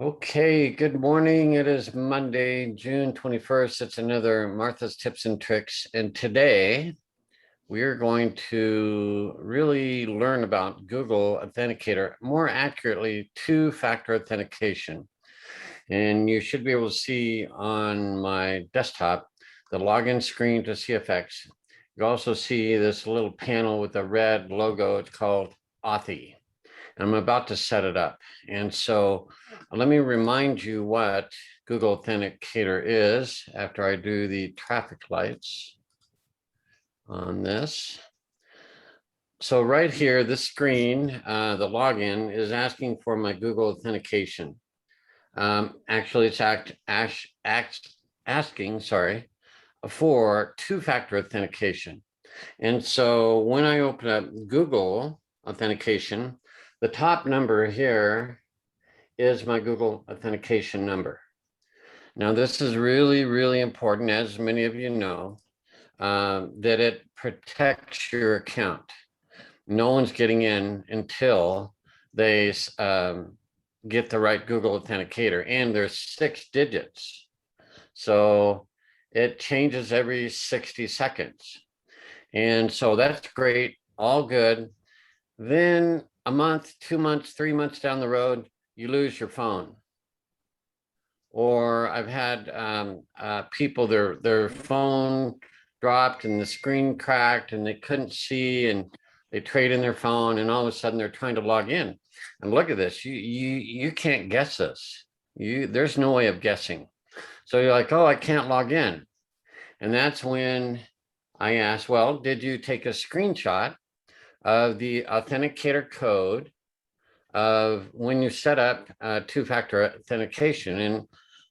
Okay, good morning. It is Monday, June 21st. It's another Martha's Tips and Tricks. And today we are going to really learn about Google Authenticator, more accurately, two-factor authentication. And you should be able to see on my desktop the login screen to CFX. You also see this little panel with a red logo. It's called Authy. I'm about to set it up. And so let me remind you what Google Authenticator is after I do the traffic lights on this. So right here, this screen, the login is asking for my Google authentication. Actually, it's asking, for two-factor authentication. And so when I open up Google authentication, the top number here is my Google authentication number. Now, this is really, really important, as many of you know, that it protects your account. No one's getting in until they get the right Google Authenticator, and there's 6 digits. So it changes every 60 seconds. And so that's great, all good. Then a month, 2 months, 3 months down the road, you lose your phone. Or I've had people, their phone dropped and the screen cracked and they couldn't see, and they trade in their phone, and all of a sudden they're trying to log in. And look at this, you can't guess this. There's no way of guessing. So you're like, oh, I can't log in. And that's when I asked, well, did you take a screenshot of the authenticator code of when you set up two-factor authentication? And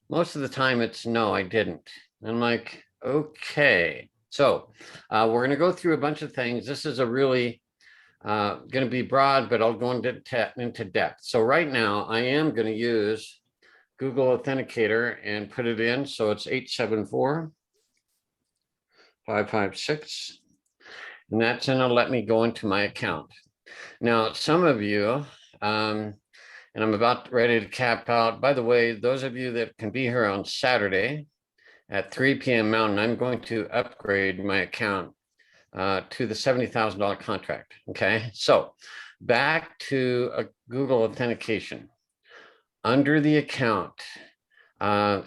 most of the time it's no, I didn't. And I'm like, okay. So we're going to go through a bunch of things. This is a really going to be broad, but I'll go into depth. So right now I am going to use Google Authenticator and put it in. So it's 874-556. And that's going to let me go into my account. Now, some of you, and I'm about ready to cap out. By the way, those of you that can be here on Saturday at 3 p.m. Mountain, I'm going to upgrade my account to the $70,000 contract. Okay, so back to a Google authentication. Under the account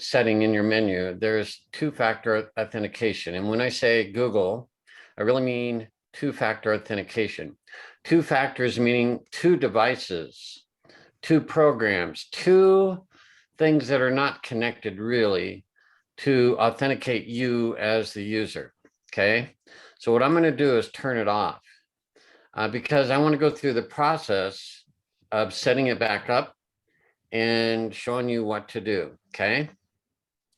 setting in your menu, there's two-factor authentication. And when I say Google, I really mean two-factor authentication. Two factors meaning two devices, two programs, two things that are not connected really to authenticate you as the user. Okay, so what I'm going to do is turn it off because I want to go through the process of setting it back up and showing you what to do. Okay,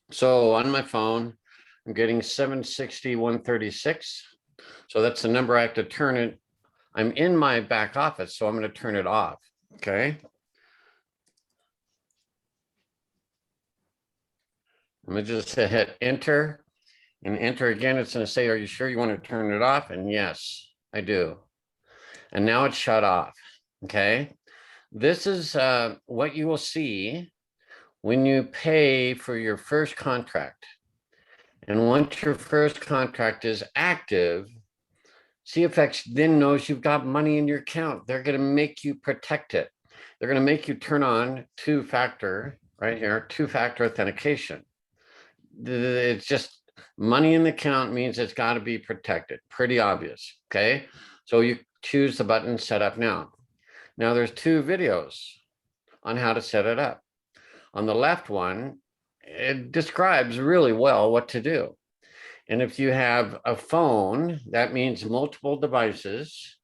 so on my phone, I'm getting 760-136. So that's the number I have to turn it. I'm in my back office, so I'm going to turn it off. Okay. I'm going to just hit enter and enter again. It's going to say, are you sure you want to turn it off? And yes, I do. And now it's shut off. Okay. This is what you will see when you pay for your first contract. And once your first contract is active, CFX then knows you've got money in your account. They're going to make you protect it. They're going to make you turn on two-factor, right here, two-factor authentication. It's just money in the account means it's got to be protected. Pretty obvious, okay? So you choose the button set up now. Now there's 2 videos on how to set it up. On the left one, it describes really well what to do. And if you have a phone, that means multiple devices,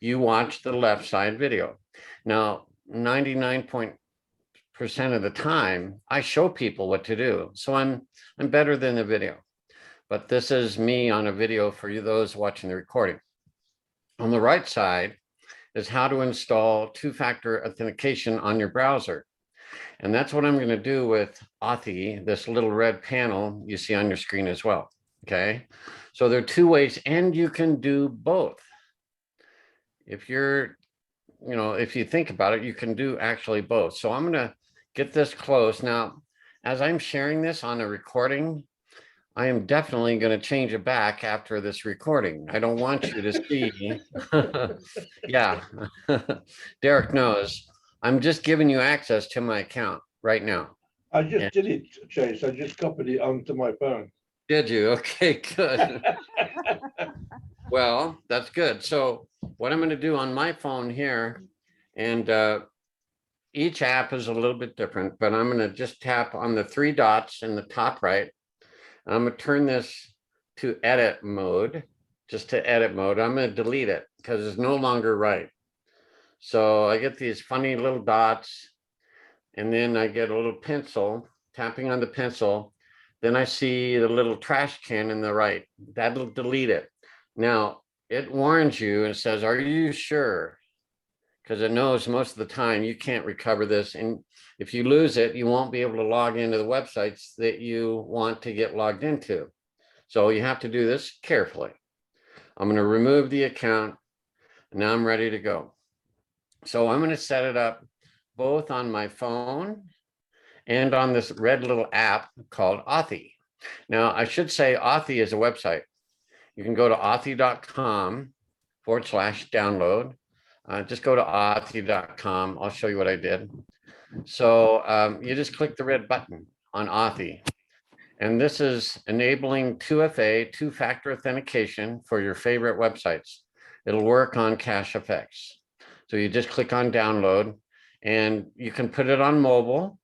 you watch the left side video. Now, 99% of the time, I show people what to do. So I'm better than the video. But this is me on a video for you, those watching the recording. On the right side is how to install two-factor authentication on your browser. And that's what I'm going to do with Authy, this little red panel you see on your screen as well. Okay, so there are 2 ways, and you can do both. If you're, if you think about it, you can do actually both. So I'm going to get this close. Now, as I'm sharing this on a recording, I am definitely going to change it back after this recording. I don't want you to see. Yeah, Derek knows. I'm just giving you access to my account right now. I just did it, Chase. I just copied it onto my phone. Did you? Okay, good. Well, that's good. So what I'm going to do on my phone here, and each app is a little bit different, but I'm going to just tap on the three dots in the top right. I'm going to turn this to edit mode, just to edit mode. I'm going to delete it because it's no longer right. So I get these funny little dots, and then I get a little pencil, tapping on the pencil. Then I see the little trash can in the right. That'll delete it. Now, it warns you and says, are you sure? Because it knows most of the time you can't recover this. And if you lose it, you won't be able to log into the websites that you want to get logged into. So you have to do this carefully. I'm going to remove the account. Now I'm ready to go. So I'm going to set it up both on my phone and on this red little app called Authy. Now, I should say Authy is a website. You can go to authy.com/download. Just go to authy.com. I'll show you what I did. So you just click the red button on Authy. And this is enabling 2FA, two-factor authentication for your favorite websites. It'll work on CacheFX. So you just click on download, and you can put it on mobile,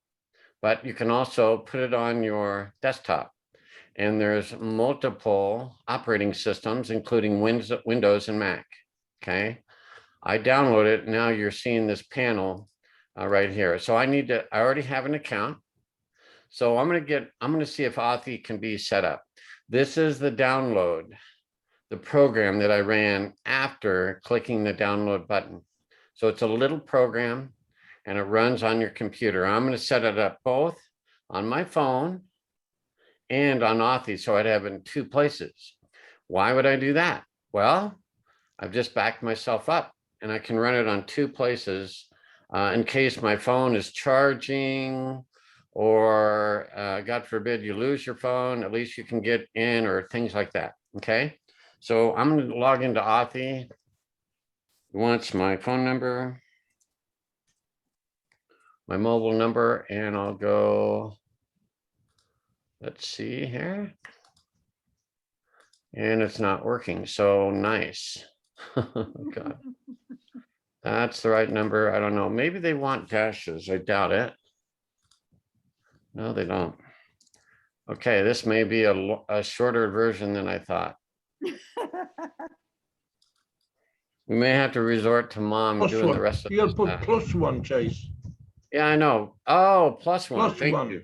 but you can also put it on your desktop. And there's multiple operating systems, including Windows and Mac. Okay. I download it. Now you're seeing this panel right here. So I already have an account. So I'm going to see if Authy can be set up. This is the download, the program that I ran after clicking the download button. So it's a little program and it runs on your computer. I'm going to set it up both on my phone and on Authy, so I'd have it in two places. Why would I do that? Well, I've just backed myself up and I can run it on two places in case my phone is charging, or God forbid you lose your phone, at least you can get in, or things like that. Okay. So I'm going to log into Authy. It wants my phone number, my mobile number, and I'll go, let's see here. And it's not working. So nice. God. That's the right number. I don't know. Maybe they want dashes. I doubt it. No, they don't. Okay, this may be a shorter version than I thought. We may have to resort to mom Plus doing one. the rest of You gotta this put stuff. +1, Chase. Yeah, I know. Oh, plus one. Plus Thank one. you.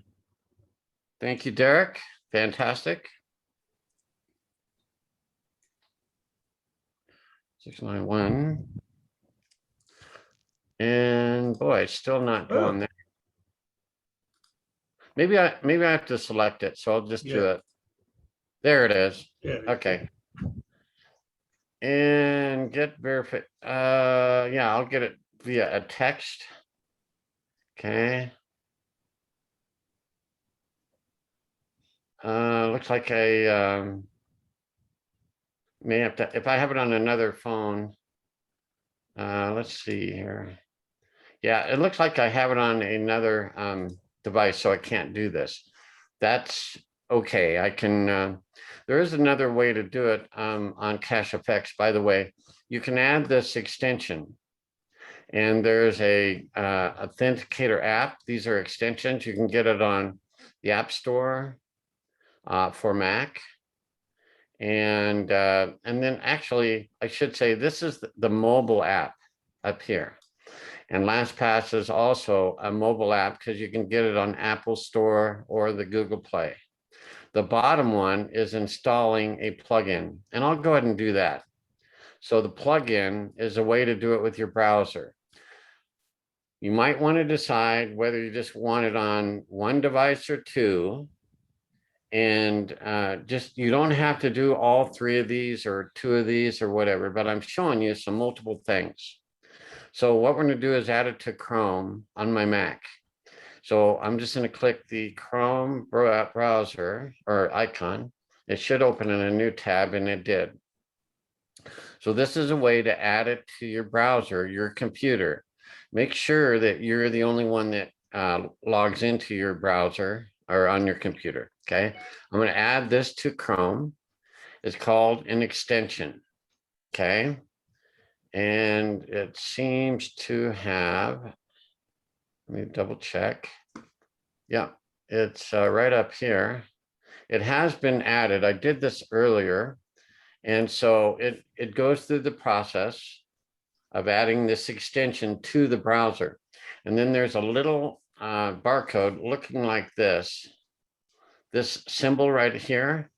Thank you, Derek. Fantastic. 691. And boy, it's still not going there. Maybe I have to select it, so I'll just do it. There it is. Yeah. Okay. And get verified. Yeah, I'll get it via a text. Okay. Looks like I may have to, if I have it on another phone. Let's see here. Yeah, it looks like I have it on another device, so I can't do this. That's okay. I can, there is another way to do it on CacheFX, by the way. You can add this extension, and there's a Authenticator app. These are extensions. You can get it on the App Store for Mac. And then actually, I should say, this is the mobile app up here. And LastPass is also a mobile app because you can get it on Apple Store or the Google Play. The bottom one is installing a plugin, and I'll go ahead and do that. So the plugin is a way to do it with your browser. You might want to decide whether you just want it on one device or two. And you don't have to do all three of these or two of these or whatever, but I'm showing you some multiple things. So what we're going to do is add it to Chrome on my Mac. So I'm just going to click the Chrome browser or icon. It should open in a new tab, and it did. So this is a way to add it to your browser, your computer. Make sure that you're the only one that logs into your browser or on your computer. Okay. I'm going to add this to Chrome. It's called an extension. Okay. And it seems to have, let me double check. Yeah, it's right up here. It has been added. I did this earlier. And so it goes through the process of adding this extension to the browser. And then there's a little barcode looking like this. This symbol right here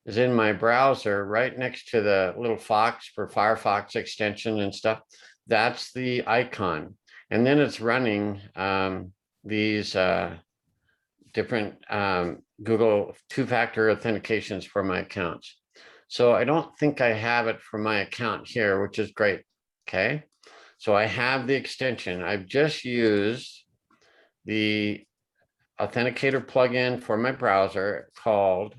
is in my browser right next to the little fox for Firefox extension and stuff. That's the icon. And then it's running these different Google two-factor authentications for my accounts. So I don't think I have it for my account here, which is great. Okay. So I have the extension. I've just used the Authenticator plugin for my browser called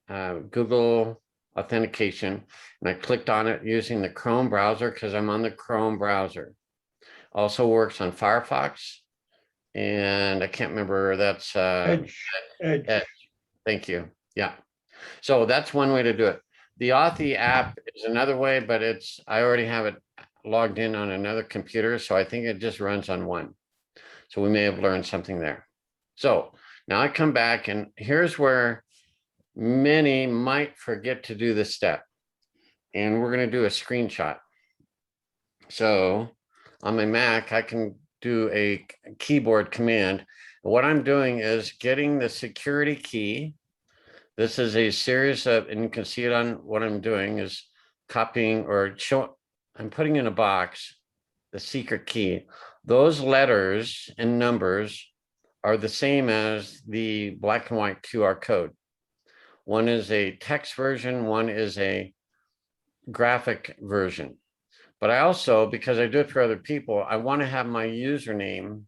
Google Authentication. And I clicked on it using the Chrome browser because I'm on the Chrome browser. Also works on Firefox. And I can't remember, that's Edge. Thank you. Yeah. So that's one way to do it. The Authy app is another way, but I already have it logged in on another computer. So I think it just runs on one. So we may have learned something there. So now I come back, and here's where many might forget to do this step. And we're going to do a screenshot. So on my Mac, I can do a keyboard command. What I'm doing is getting the security key. This is a series of, and you can see it on what I'm doing is copying or I'm putting in a box the secret key. Those letters and numbers are the same as the black and white QR code. One is a text version, one is a graphic version. But I also, because I do it for other people, I want to have my username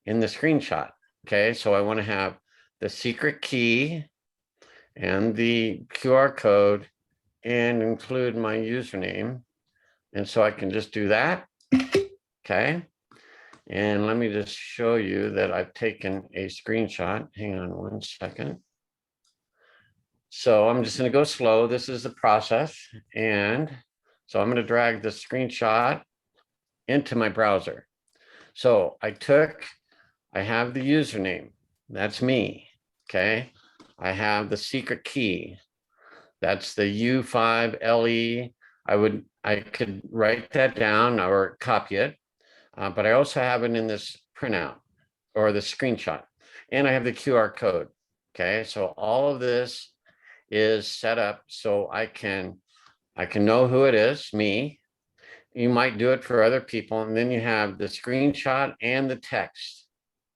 in the screenshot. Okay, so I want to have the secret key and the QR code and include my username. And so I can just do that. Okay. And let me just show you that I've taken a screenshot. Hang on one second. So I'm just going to go slow. This is the process. And so I'm going to drag the screenshot into my browser. So I have the username. That's me. Okay. I have the secret key. That's the U5LE. I could write that down or copy it, but I also have it in this printout or the screenshot, and I have the QR code. Okay, so all of this is set up so I can know who it is, me. You might do it for other people, and then you have the screenshot and the text.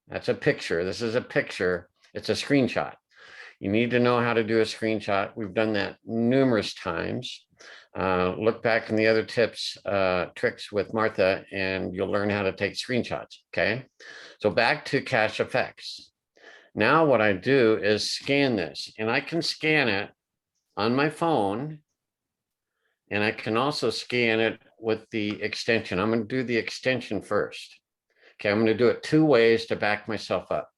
That's a picture. This is a picture. It's a screenshot. You need to know how to do a screenshot. We've done that numerous times. Look back in the other tricks with Martha, and you'll learn how to take screenshots. Okay. So back to Cache Effects. Now what I do is scan this, and I can scan it on my phone, and I can also scan it with the extension. I'm going to do the extension first. Okay. I'm going to do it two ways to back myself up.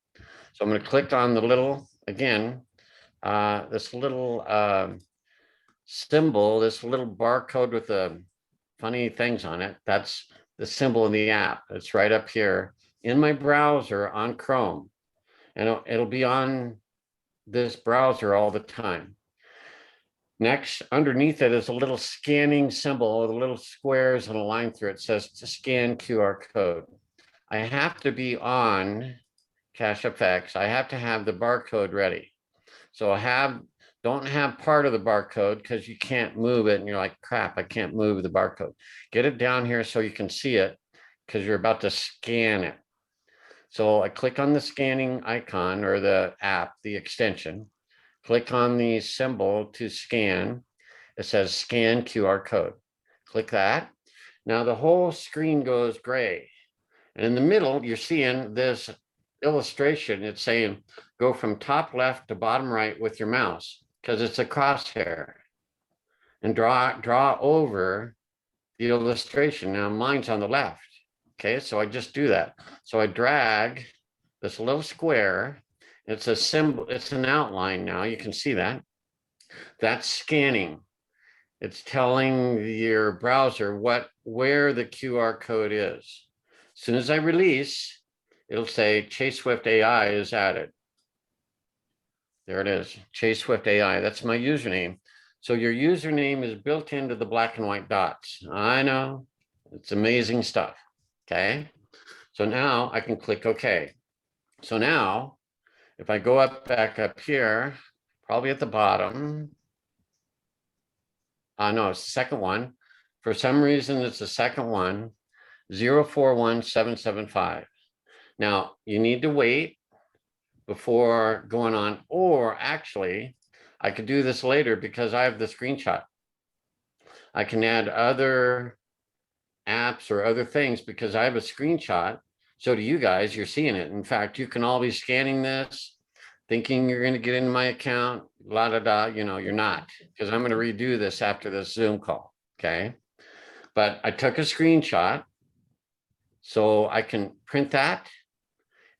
So I'm going to click on the little, again, this little symbol, this little barcode with the funny things on it. That's the symbol in the app. It's right up here in my browser on Chrome. And it'll be on this browser all the time. Next, underneath it is a little scanning symbol with little squares and a line through it. It says to scan QR code. I have to be on Cache Effects. I have to have the barcode ready. So don't have part of the barcode because you can't move it and you're like, crap, I can't move the barcode. Get it down here so you can see it because you're about to scan it. So I click on the scanning icon or the app, the extension, click on the symbol to scan. It says scan QR code. Click that. Now the whole screen goes gray. And in the middle, you're seeing this illustration, it's saying go from top left to bottom right with your mouse because it's a crosshair, and draw over the illustration. Now mine's on the left. Okay, so I just do that. So I drag this little square. It's a symbol, it's an outline now. You can see that. That's scanning. It's telling your browser where the QR code is. As soon as I release, it'll say Chase Swift AI is added. There it is, Chase Swift AI. That's my username. So your username is built into the black and white dots. I know, it's amazing stuff. Okay, so now I can click OK. So now, if I go back up here, probably at the bottom, no, it's the second one. For some reason, it's the second one, 041775. Now, you need to wait before going on, or actually, I could do this later because I have the screenshot. I can add other apps or other things because I have a screenshot. So to you guys, you're seeing it. In fact, you can all be scanning this, thinking you're going to get into my account, la da da, you're not, because I'm going to redo this after this Zoom call. Okay. But I took a screenshot so I can print that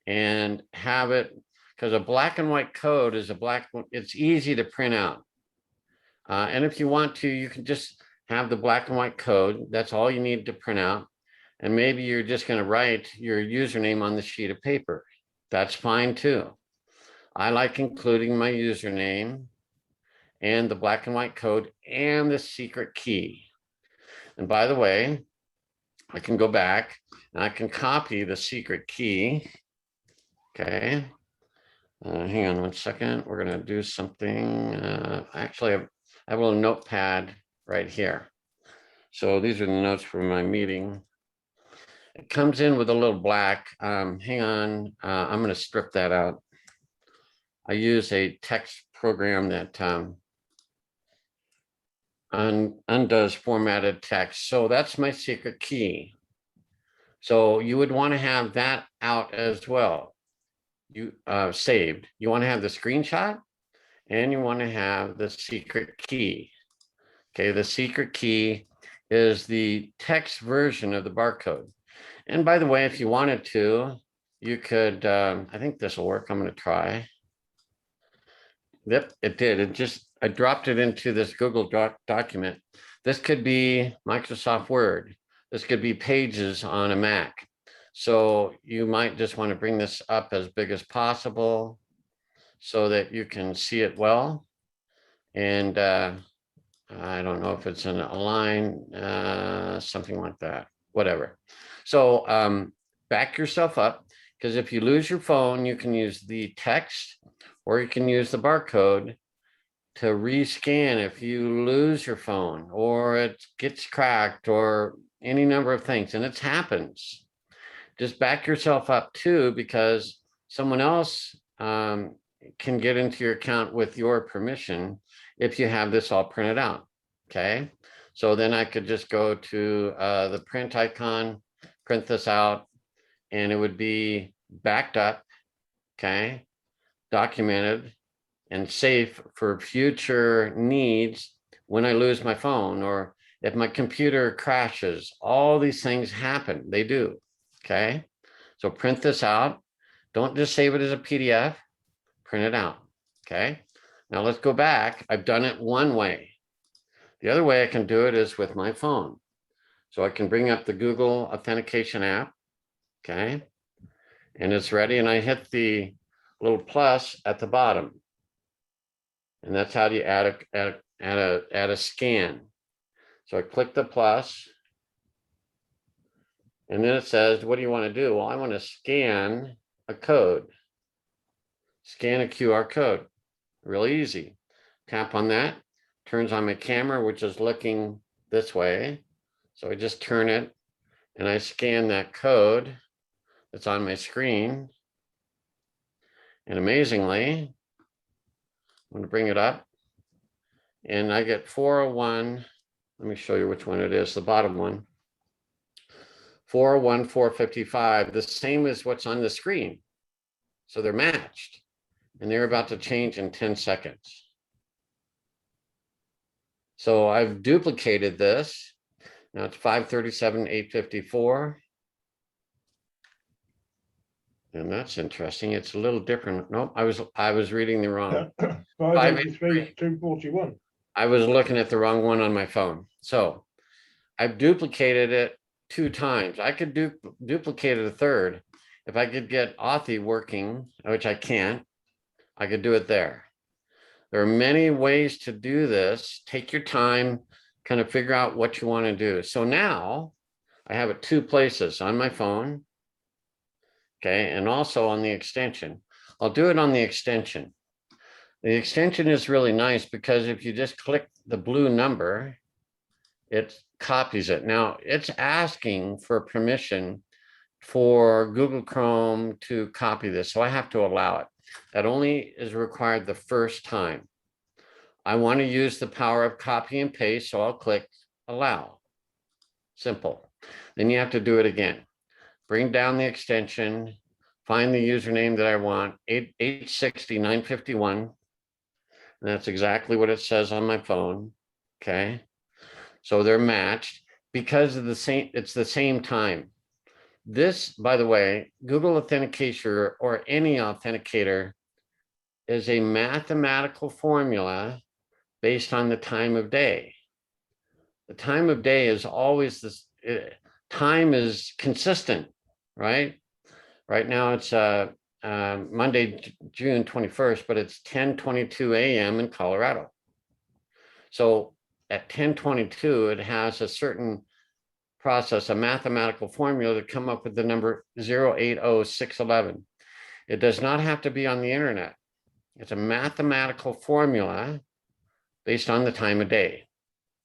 and have it, because a black and white code is it's easy to print out. And if you want to, you can just have the black and white code. That's all you need to print out. And maybe you're just going to write your username on the sheet of paper. That's fine too. I like including my username and the black and white code and the secret key. And by the way, I can go back and I can copy the secret key. Okay. Hang on 1 second. We're going to do something. Actually, I have a little notepad right here. So these are the notes from my meeting. It comes in with a little black. Hang on. I'm going to strip that out. I use a text program that undoes formatted text. So that's my secret key. So you would want to have that out as well. You saved. You want to have the screenshot and you want to have the secret key. Okay, the secret key is the text version of the barcode. And by the way, if you wanted to, you could, I think this will work. I'm going to try. Yep, it did. I dropped it into this Google document. This could be Microsoft Word. This could be Pages on a Mac. So you might just want to bring this up as big as possible so that you can see it well. And I don't know if it's in a line, something like that, whatever. So back yourself up, because if you lose your phone, you can use the text or you can use the barcode to rescan if you lose your phone or it gets cracked or any number of things, and it happens. Just back yourself up too, because someone else can get into your account with your permission if you have this all printed out. Okay, so then I could just go to the print icon, print this out, and it would be backed up, okay, documented and safe for future needs when I lose my phone or if my computer crashes. All these things happen, they do. Okay, so print this out. Don't just save it as a PDF, print it out. Okay, now let's go back. I've done it one way. The other way I can do it is with my phone. So I can bring up the Google Authentication app. Okay, and it's ready, and I hit the little plus at the bottom. And that's how you add a scan. So I click the plus, and then it says, what do you want to do? Well, I want to scan a code. Scan a QR code. Really easy. Tap on that, turns on my camera, which is looking this way. So I just turn it and I scan that code that's on my screen. And amazingly, I'm going to bring it up and I get 401. Let me show you which one it is, the bottom one. 401-455, the same as what's on the screen. So they're matched and they're about to change in 10 seconds. So I've duplicated this. Now it's 537, 854. And that's interesting. It's a little different. Nope, I was reading the wrong. 583, 241. I was looking at the wrong one on my phone. So I've duplicated it 2 times. I could duplicate it a third. If I could get Authy working, which I can't, I could do it there. There are many ways to do this. Take your time, kind of figure out what you want to do. So now I have it 2 places on my phone. Okay, and also on the extension. I'll do it on the extension. The extension is really nice because if you just click the blue number, it copies it. Now it's asking for permission for Google Chrome to copy this. So I have to allow it. That only is required the first time. I want to use the power of copy and paste. So I'll click allow. Simple. Then you have to do it again. Bring down the extension, find the username that I want, 860 951. And that's exactly what it says on my phone. Okay. So they're matched because of it's the same time. This, by the way, Google Authenticator or any authenticator is a mathematical formula based on the time of day. The time of day is always this, time is consistent, right? Right now it's Monday, June 21st, but it's 10:22 a.m. in Colorado. So at 10:22, it has a certain process, a mathematical formula to come up with the number 080611. It does not have to be on the internet. It's a mathematical formula based on the time of day.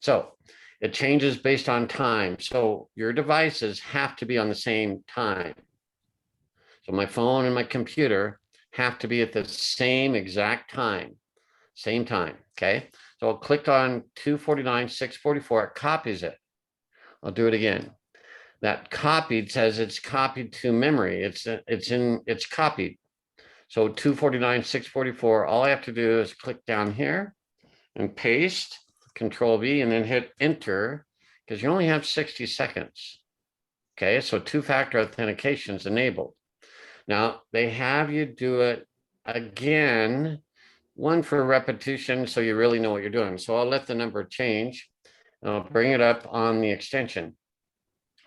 So it changes based on time. So your devices have to be on the same time. So my phone and my computer have to be at the same exact time, same time, okay? So I'll click on 249, 644, it copies it. I'll do it again. That copied says it's copied to memory. It's copied. So 249, 644, all I have to do is click down here and paste, Control V, and then hit enter, because you only have 60 seconds. Okay, so 2-factor authentication is enabled. Now they have you do it again, one for repetition, so you really know what you're doing. So I'll let the number change. And I'll bring it up on the extension.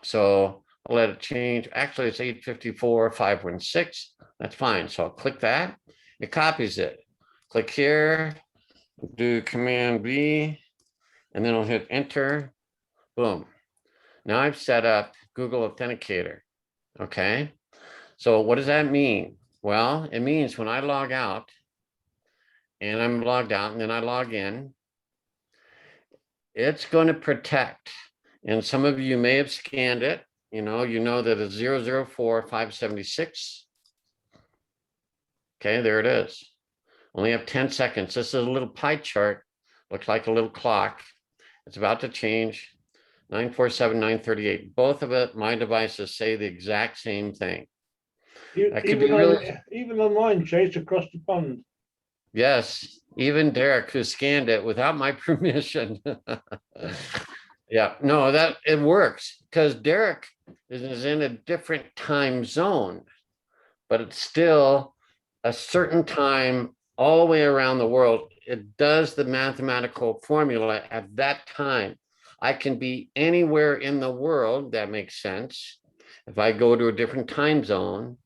So I'll let it change. Actually, it's 854, 516. That's fine. So I'll click that. It copies it. Click here, do Command B, and then I'll hit enter. Boom. Now I've set up Google Authenticator. Okay. So what does that mean? Well, it means when I log out and I'm logged out and then I log in, it's going to protect. And some of you may have scanned it. You know that it's 004 576. Okay, there it is. Only have 10 seconds. This is a little pie chart. Looks like a little clock. It's about to change. 947, 938. Both of it, my devices say the exact same thing. That could be really. Even on mine, Chase, across the pond. Yes, even Derek, who scanned it without my permission. Yeah, no, that it works because Derek is in a different time zone, but it's still a certain time all the way around the world. It does the mathematical formula at that time. I can be anywhere in the world. That makes sense. If I go to a different time zone,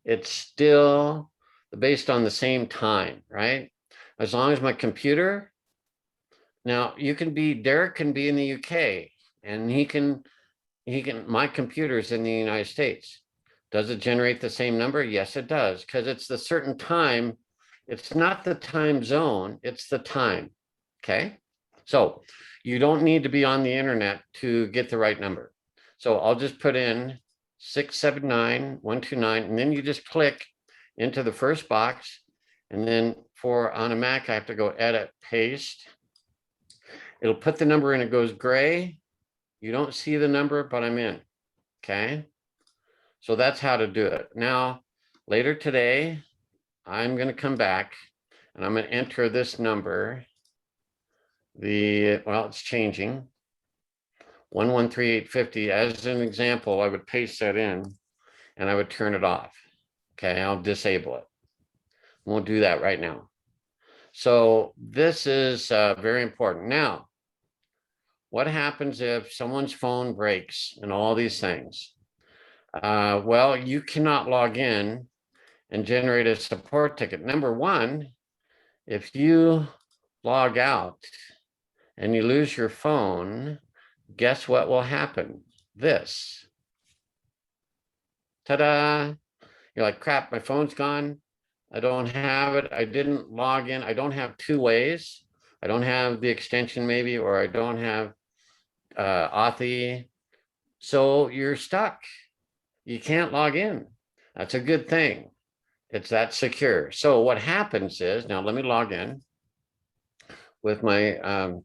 it's still based on the same time, right? As long as my computer. Now Derek can be in the UK and my computer's in the United States. Does it generate the same number? Yes, it does, because it's the certain time. It's not the time zone, it's the time. Okay. So you don't need to be on the internet to get the right number. So I'll just put in 679 129, and then you just click into the first box. And then on a Mac, I have to go edit, paste. It'll put the number in, it goes gray. You don't see the number, but I'm in. Okay. So that's how to do it. Now, later today, I'm going to come back and I'm going to enter this number. Well, it's changing. 113850. As an example, I would paste that in and I would turn it off. Okay, I'll disable it. Won't do that right now. So this is very important. Now, what happens if someone's phone breaks and all these things? Well, you cannot log in and generate a support ticket. Number one, if you log out and you lose your phone, guess what will happen? This. Ta-da! You're like, crap, my phone's gone. I don't have it. I didn't log in. I don't have two ways. I don't have the extension maybe, or I don't have Authy. So you're stuck. You can't log in. That's a good thing. It's that secure. So what happens is, now let me log in with my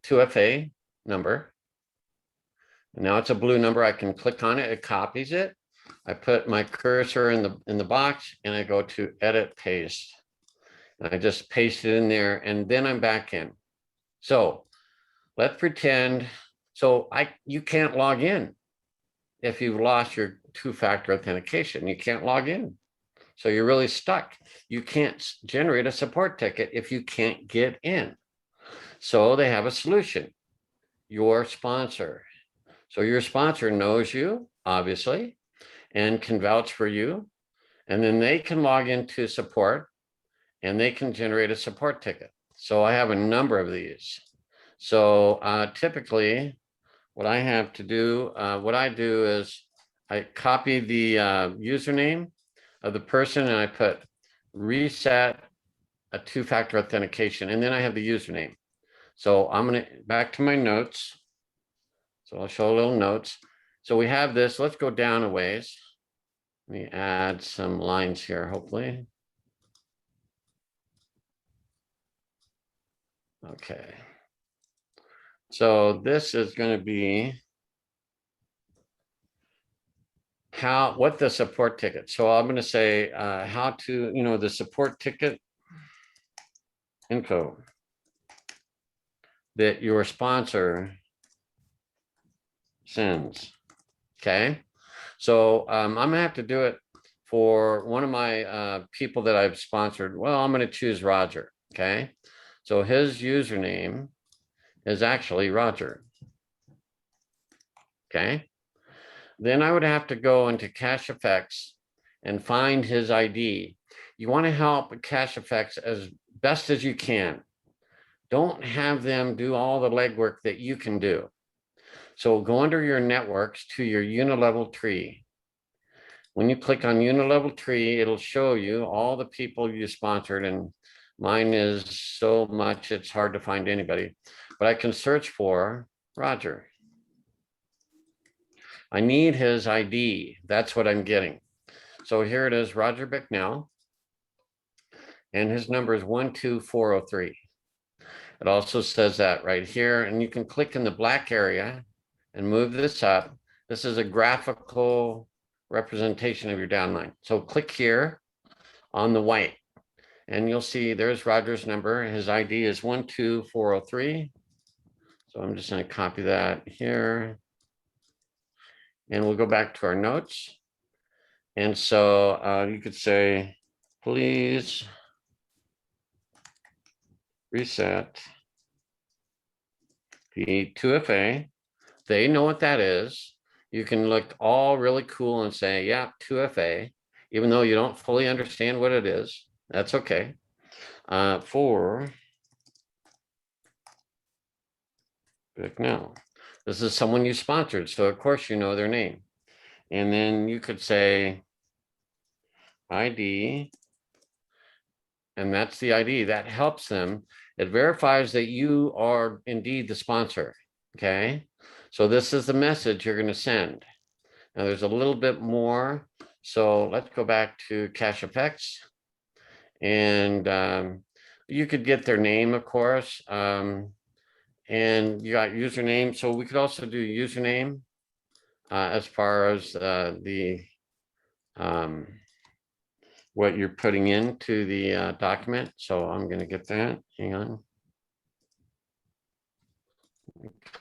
2FA number. And now it's a blue number. I can click on it. It copies it. I put my cursor in the box and I go to edit paste. And I just paste it in there and then I'm back in. So let's pretend, you can't log in if you've lost your two-factor authentication. You can't log in. So you're really stuck. You can't generate a support ticket if you can't get in. So they have a solution, your sponsor. So your sponsor knows you, obviously, and can vouch for you. And then they can log into support and they can generate a support ticket. So I have a number of these. So typically what I have to do, what I do is I copy the username of the person and I put reset a two-factor authentication, and then I have the username. So I'm going to back to my notes. So I'll show a little notes. So we have this. Let's go down a ways. Let me add some lines here, hopefully. Okay. So this is going to be what the support ticket. So I'm going to say how to, the support ticket info that your sponsor sends. Okay. So I'm going to have to do it for one of my people that I've sponsored. Well, I'm going to choose Roger. Okay. So his username is actually Roger. Okay. Then I would have to go into Cache Effects and find his ID. You want to help Cache Effects as best as you can. Don't have them do all the legwork that you can do. So go under your networks to your unilevel tree. When you click on unilevel tree, it'll show you all the people you sponsored, and mine is so much it's hard to find anybody. But I can search for Roger. I need his ID. That's what I'm getting. So here it is, Roger Bicknell. And his number is 12403. It also says that right here. And you can click in the black area and move this up. This is a graphical representation of your downline. So click here on the white and you'll see there's Roger's number. His ID is 12403. So I'm just going to copy that here. And we'll go back to our notes. And so you could say, please reset the 2FA. They know what that is. You can look all really cool and say, yeah, 2FA, even though you don't fully understand what it is. That's okay. For Bicknell. This is someone you sponsored, so of course you know their name. And then you could say ID, and that's the ID. That helps them. It verifies that you are indeed the sponsor, okay? So this is the message you're going to send. Now there's a little bit more. So let's go back to Cache Effects. And you could get their name, of course. And you got username. So we could also do username as far as the what you're putting into the document. So I'm going to get that. Hang on.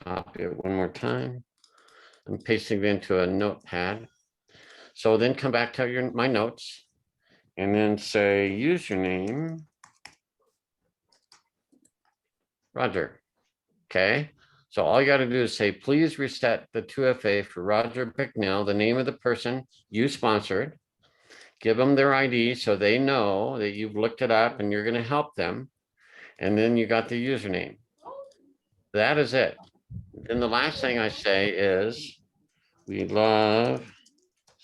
Copy it one more time. I'm pasting it into a notepad. So then come back to my notes and then say username Roger. Okay. So all you got to do is say, please reset the 2FA for Roger Bicknell, the name of the person you sponsored. Give them their ID so they know that you've looked it up and you're going to help them. And then you got the username. That is it. Then the last thing I say is, we love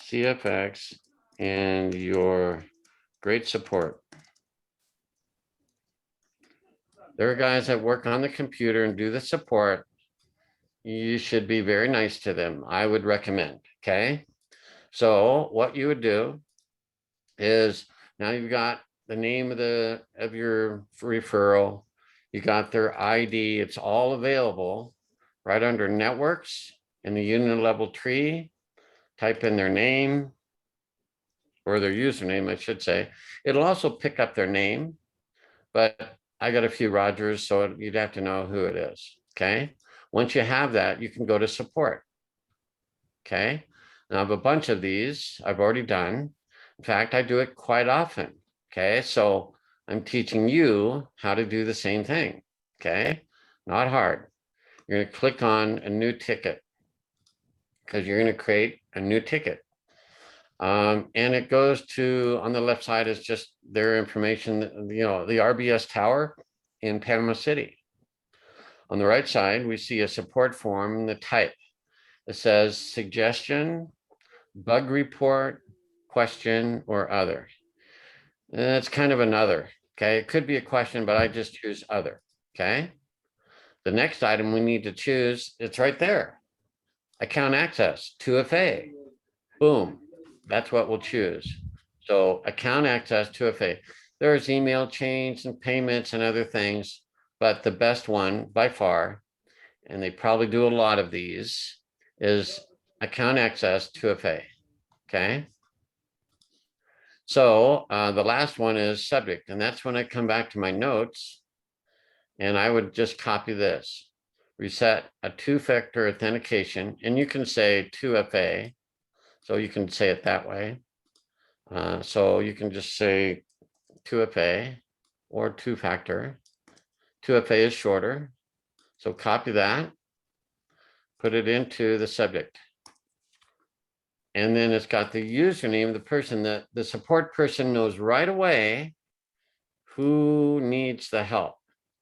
CFX and your great support. There are guys that work on the computer and do the support. You should be very nice to them. I would recommend. Okay. So what you would do is, now you've got the name of your referral. You got their ID. It's all available right under networks in the unit level tree. Type in their name or their username, I should say. It'll also pick up their name, but I got a few Rogers, so you'd have to know who it is. Okay. Once you have that, you can go to support. Okay. Now I have a bunch of these I've already done. In fact, I do it quite often. Okay. So I'm teaching you how to do the same thing. Okay. Not hard. You're going to click on a new ticket because you're going to create a new ticket. And it goes to, on the left side is just their information, the RBS tower in Panama City. On the right side, we see a support form, the type. It says suggestion, bug report, question, or other. And it's kind of another. Okay. It could be a question, but I just choose other. Okay. The next item we need to choose, it's right there. Account access, 2FA. Boom. That's what we'll choose. So account access, 2FA. There's email chains and payments and other things, but the best one by far, and they probably do a lot of these, is account access, 2FA. Okay. So the last one is subject, and that's when I come back to my notes and I would just copy this, reset a two-factor authentication, and you can say 2FA. So you can say it that way. So you can just say 2FA or two-factor. 2FA is shorter. So copy that, put it into the subject. And then it's got the username of the person that the support person knows right away who needs the help.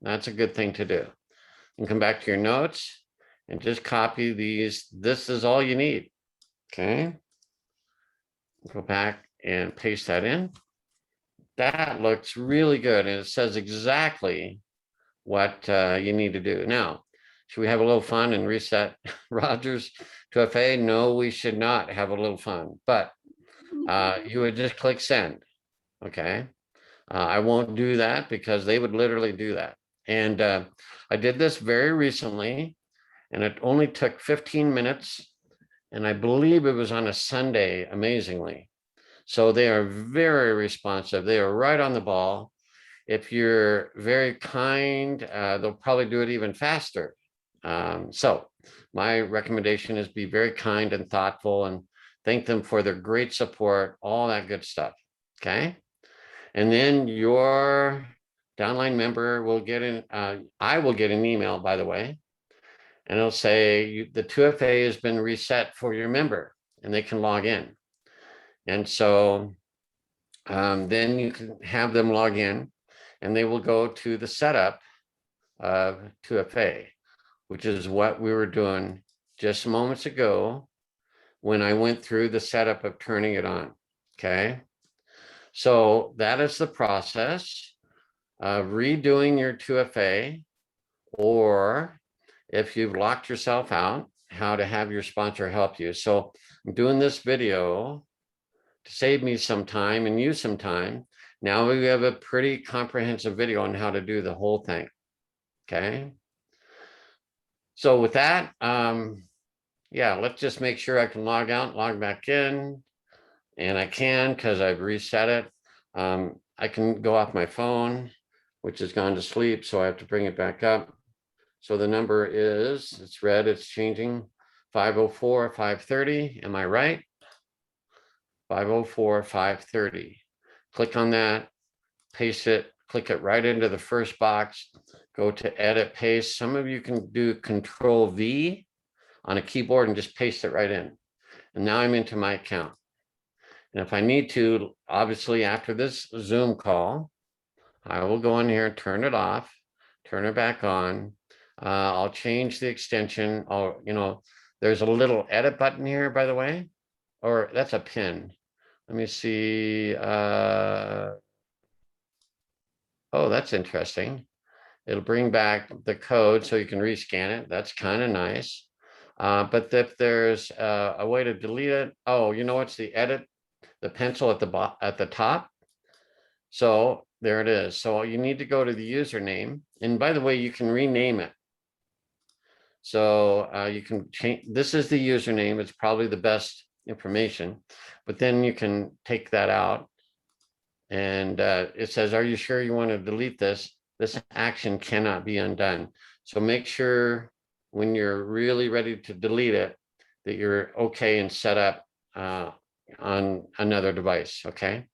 That's a good thing to do. And come back to your notes and just copy these. This is all you need. Okay. Go back and paste that in. That looks really good. And it says exactly what you need to do. Now, should we have a little fun and reset Rogers to FA? No, we should not have a little fun, but you would just click send. Okay. I won't do that because they would literally do that. And I did this very recently and it only took 15 minutes. And I believe it was on a Sunday, amazingly. So they are very responsive. They are right on the ball. If you're very kind, they'll probably do it even faster. So my recommendation is be very kind and thoughtful and thank them for their great support, all that good stuff. Okay. And then your downline member will get in, I will get an email, by the way, and it'll say the 2FA has been reset for your member and they can log in. And so then you can have them log in and they will go to the setup of 2FA, which is what we were doing just moments ago when I went through the setup of turning it on. Okay. So that is the process of redoing your 2FA, or if you've locked yourself out, how to have your sponsor help you. So I'm doing this video to save me some time and you some time. Now we have a pretty comprehensive video on how to do the whole thing. Okay. So with that, yeah, let's just make sure I can log out, log back in, and I can because I've reset it. I can go off my phone, which has gone to sleep, so I have to bring it back up. So the number is, it's red, it's changing, 504 530. Am I right? 504 530. Click on that, paste it, click it right into the first box, go to edit, paste. Some of you can do Control V on a keyboard and just paste it right in. And now I'm into my account. And if I need to, obviously after this Zoom call, I will go in here and turn it off, turn it back on. I'll change the extension. There's a little edit button here, by the way, or that's a pin. Let me see. Oh, that's interesting. It'll bring back the code so you can rescan it. That's kind of nice. But if there's a way to delete it, oh, you know what's the edit? The pencil at the top. So there it is. So you need to go to the username. And by the way, you can rename it. So you can change, this is the username. It's probably the best information, but then you can take that out. And it says, are you sure you want to delete this? This action cannot be undone. So make sure when you're really ready to delete it, that you're okay and set up on another device, okay?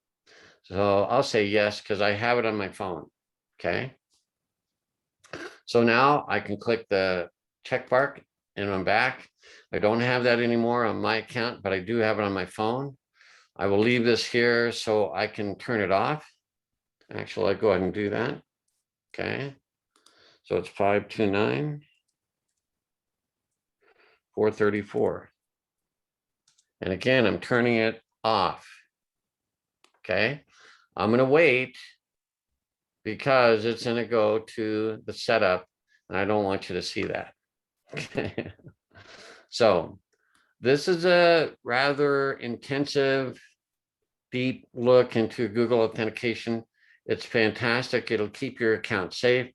So I'll say yes, because I have it on my phone, okay? So now I can click the check mark and I'm back. I don't have that anymore on my account, but I do have it on my phone. I will leave this here so I can turn it off. Actually, I'll go ahead and do that. Okay. So it's 529, 434. And again, I'm turning it off. Okay. I'm going to wait because it's going to go to the setup and I don't want you to see that. Okay. So this is a rather intensive, deep look into Google authentication. It's fantastic. It'll keep your account safe.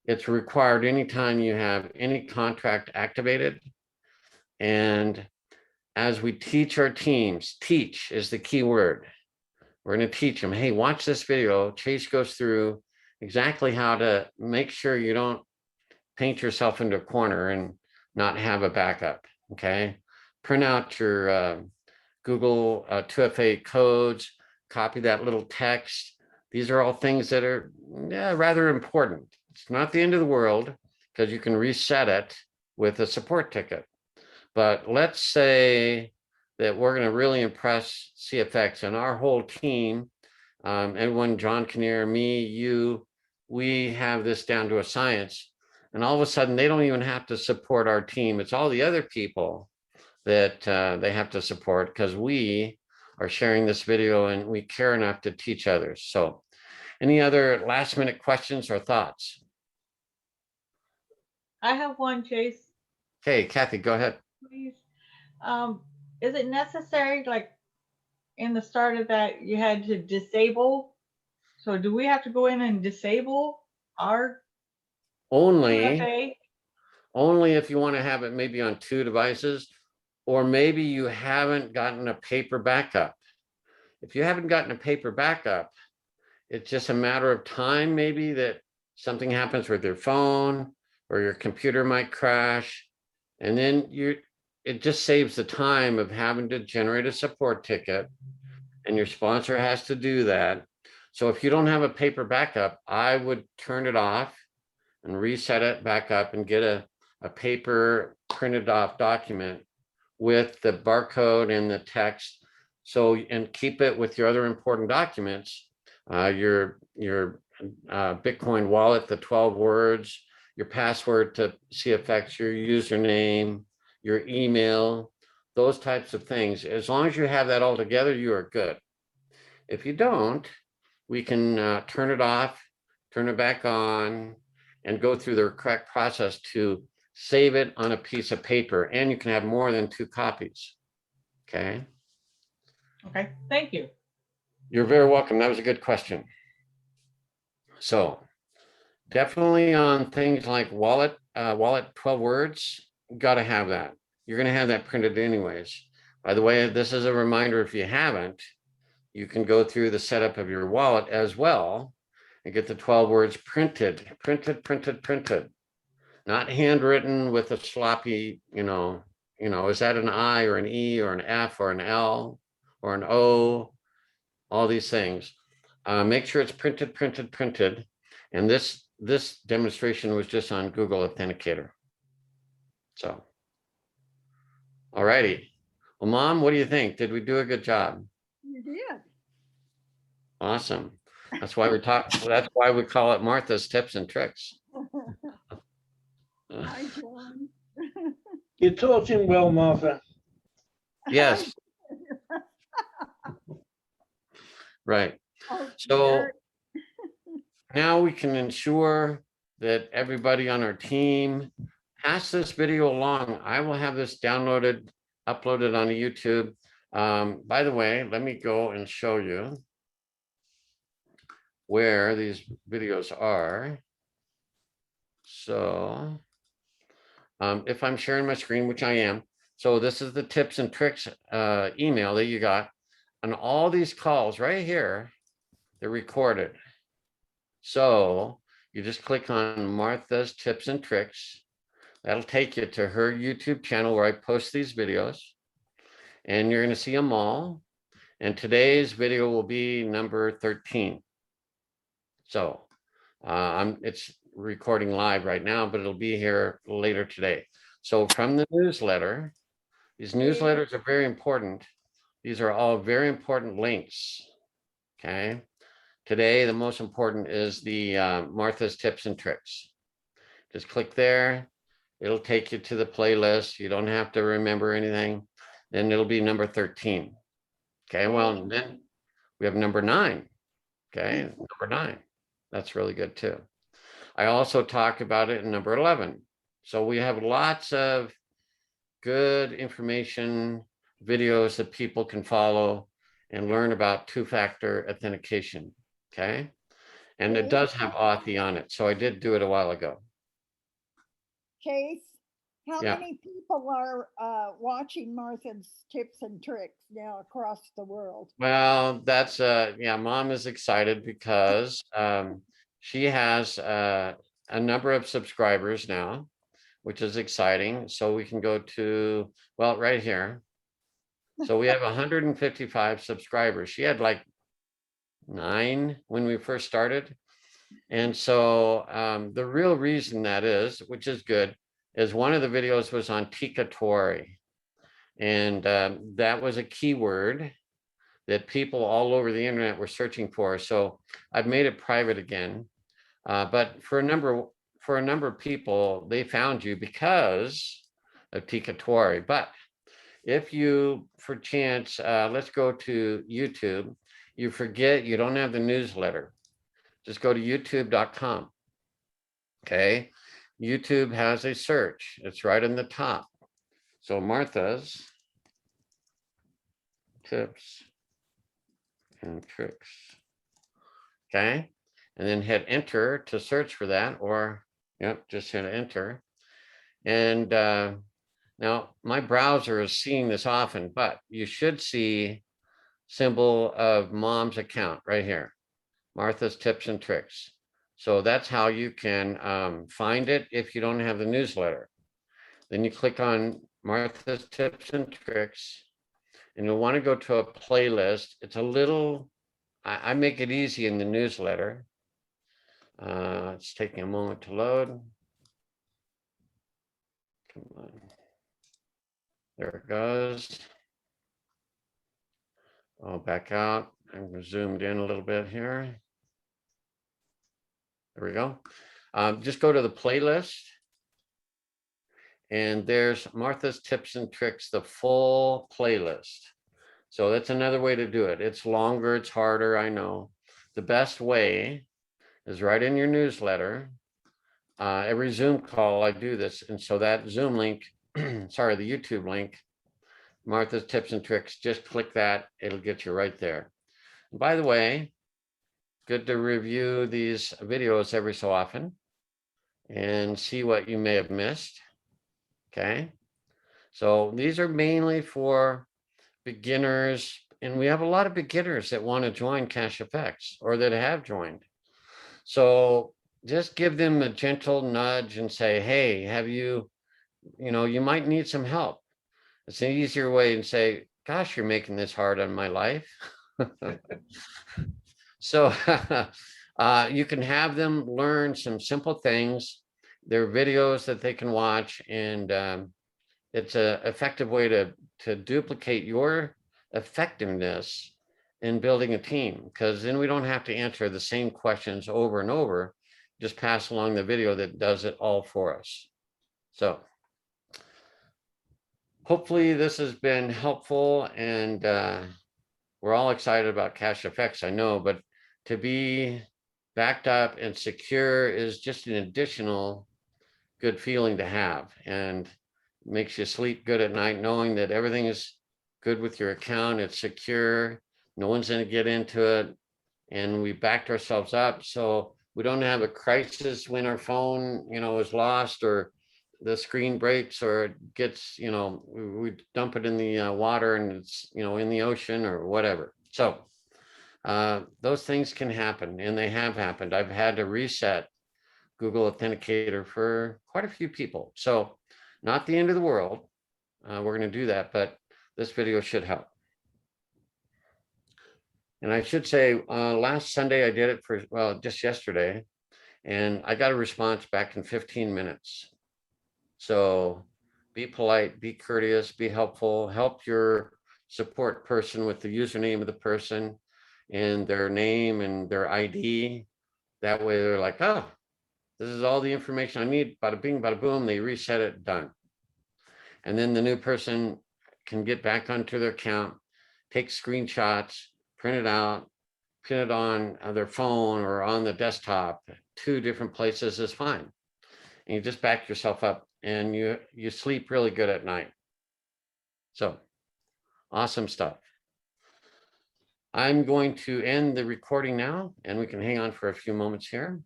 It's required anytime you have any contract activated. And as we teach our teams, teach is the key word. We're going to teach them, hey, watch this video. Chase goes through exactly how to make sure you don't paint yourself into a corner and not have a backup, okay? Print out your Google 2FA codes, copy that little text. These are all things that are rather important. It's not the end of the world because you can reset it with a support ticket. But let's say that we're going to really impress CFX and our whole team, everyone, John Kinnear, me, you, we have this down to a science. And all of a sudden, they don't even have to support our team. It's all the other people that they have to support because we are sharing this video and we care enough to teach others. So any other last minute questions or thoughts? I have one, Chase. Okay, Kathy, go ahead. Please. Is it necessary, like in the start of that, you had to disable? So do we have to go in and disable our Only 2FA? only if you want to have it maybe on 2 devices, or maybe you haven't gotten a paper backup. If you haven't gotten a paper backup, it's just a matter of time maybe that something happens with your phone or your computer might crash. And then it just saves the time of having to generate a support ticket, and your sponsor has to do that. So if you don't have a paper backup, I would turn it off and reset it back up and get a paper printed off document with the barcode and the text. So, and keep it with your other important documents, your Bitcoin wallet, the 12 words, your password to CFX, your username, your email, those types of things. As long as you have that all together, you are good. If you don't, we can turn it off, turn it back on, and go through the correct process to save it on a piece of paper. And you can have more than 2 copies. Okay. Okay, thank you. You're very welcome. That was a good question. So definitely on things like wallet 12 words, got to have that. You're going to have that printed anyways. By the way, this is a reminder, if you haven't, you can go through the setup of your wallet as well and get the 12 words printed, printed, not handwritten with a sloppy, is that an I or an E or an F or an L or an O? All these things. Make sure it's printed. And this demonstration was just on Google Authenticator. So, all righty. Well, Mom, what do you think? Did we do a good job? You did. Awesome. That's why that's why we call it Martha's Tips and Tricks. Hi, John. You taught him well, Martha. Yes. Right. Oh, So very- now we can ensure that everybody on our team pass this video along. I will have this downloaded, uploaded on YouTube. By the way, let me go and show you where these videos are. So if I'm sharing my screen, which I am, so this is the tips and tricks email that you got. And all these calls right here, they're recorded. So you just click on Martha's Tips and Tricks. That'll take you to her YouTube channel where I post these videos. And you're going to see them all. And today's video will be number 13. So it's recording live right now, but it'll be here later today. So from the newsletter, these newsletters are very important. These are all very important links. Okay. Today, the most important is the Martha's Tips and Tricks. Just click there. It'll take you to the playlist. You don't have to remember anything. Then it'll be number 13. Okay, well, then we have number 9. Okay, number 9. That's really good too. I also talk about it in number 11. So we have lots of good information, videos that people can follow and learn about two-factor authentication. Okay, and it does have Authy on it. So I did do it a while ago. Case, how Yeah. many people are watching Martha's Tips and Tricks now across the world? Well, that's yeah, Mom is excited because she has a number of subscribers now, which is exciting. So we can go to, well, right here. So we have 155 subscribers. She had like 9 when we first started. And so the real reason that is, which is good, is one of the videos was on Authenticator. And that was a keyword that people all over the internet were searching for. So I've made it private again. But for a number of people, they found you because of Authenticator. But if you, for chance, let's go to YouTube, you forget you don't have the newsletter, just go to youtube.com. Okay, YouTube has a search. It's right in the top. So Martha's Tips and Tricks. Okay, and then hit enter to search for that, or yep, just hit enter. And now my browser is seeing this often, but you should see symbol of Mom's account right here, Martha's Tips and Tricks. So that's how you can find it if you don't have the newsletter. Then you click on Martha's Tips and Tricks, and you'll want to go to a playlist. It's a little, I make it easy in the newsletter. It's taking a moment to load. Come on. There it goes. I'll back out. I'm zoomed in a little bit here. There we go. Just go to the playlist. And there's Martha's Tips and Tricks, the full playlist. So that's another way to do it. It's longer, it's harder, I know. The best way is right in your newsletter. Every Zoom call, I do this. And so that Zoom link, sorry, the YouTube link, Martha's Tips and Tricks, just click that. It'll get you right there. And by the way, good to review these videos every so often and see what you may have missed. Okay. So these are mainly for beginners, And we have a lot of beginners that want to join Cash Effects or that have joined. So just give them a gentle nudge and say, hey, have you, you might need some help. It's an easier way and say, gosh, you're making this hard on my life. So you can have them learn some simple things. There are videos that they can watch, and it's an effective way to duplicate your effectiveness in building a team, because then we don't have to answer the same questions over and over. Just pass along the video that does it all for us. So hopefully this has been helpful, and we're all excited about Cash Effects, I know, but to be backed up and secure is just an additional good feeling to have, and makes you sleep good at night knowing that everything is good with your account. It's secure. No one's going to get into it. And we backed ourselves up so we don't have a crisis when our phone, is lost, or the screen breaks, or it gets, we dump it in the water and it's, in the ocean or whatever. So those things can happen, and they have happened. I've had to reset Google Authenticator for quite a few people. So not the end of the world. We're going to do that, but this video should help. And I should say, last Sunday I did it for, just yesterday, and I got a response back in 15 minutes. So be polite, be courteous, be helpful, help your support person with the username of the person and their name and their ID. That way they're like, oh, this is all the information I need. Bada bing, bada boom. They reset it, done. And then the new person can get back onto their account, take screenshots, print it out, pin it on their phone or on the desktop. 2 different places is fine. And you just back yourself up, and you sleep really good at night. So awesome stuff. I'm going to end the recording now, and we can hang on for a few moments here.